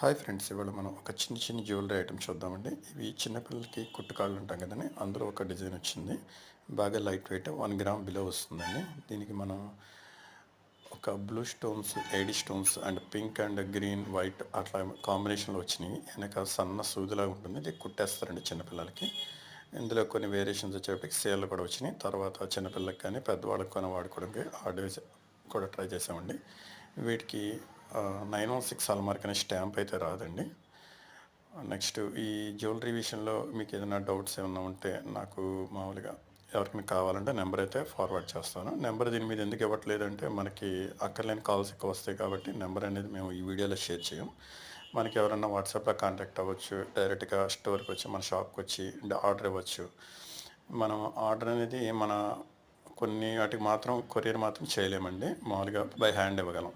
Hi friends, ఇవాళ మనం ఒక చిన్న జ్యువెలరీ ఐటమ్ చూద్దామండి. ఇవి చిన్నపిల్లలకి కుట్టుకాళ్ళు ఉంటాం కదండి, అందులో ఒక డిజైన్ వచ్చింది. బాగా లైట్ వెయిట్ 1 గ్రామ్ బిలో వస్తుందండి. దీనికి మనం ఒక blue stones, AD stones and pink and green white అట్లా కాంబినేషన్లో వచ్చినాయి. వెనక సన్న సూదిలాగా ఉంటుంది, ఇది కుట్టేస్తారండి చిన్నపిల్లలకి. ఇందులో కొన్ని వేరియేషన్స్ వచ్చేటప్పటికి సేల్ కూడా వచ్చినాయి. తర్వాత చిన్నపిల్లలకి కానీ పెద్దవాళ్ళకి కానీ వాడుకోవడానికి ఆ డిజైన్ కూడా ట్రై చేసామండి. వీటికి 916 హాల్మార్క్ అనే స్టాంప్ అయితే రాదండి. నెక్స్ట్ ఈ జ్యువెలరీ విషయంలో మీకు ఏదైనా డౌట్స్ ఏమైనా ఉంటే నాకు మామూలుగా ఎవరికైనా కావాలంటే నెంబర్ అయితే ఫార్వర్డ్ చేస్తాను. నెంబర్ దీని మీద ఎందుకు ఇవ్వట్లేదంటే మనకి అక్కర్లేని కాల్స్ ఎక్కువ వస్తాయి కాబట్టి నెంబర్ అనేది మేము ఈ వీడియోలో షేర్ చేయం. మనకి ఎవరన్నా వాట్సాప్లో కాంటాక్ట్ అవ్వచ్చు, డైరెక్ట్గా స్టోర్కి వచ్చి మన షాప్కి వచ్చి ఆర్డర్ ఇవ్వచ్చు. మనం ఆర్డర్ అనేది మన కొన్ని వాటికి మాత్రం కొరియర్ మాత్రం చేయలేమండి, మామూలుగా బై హ్యాండ్ ఇవ్వగలం.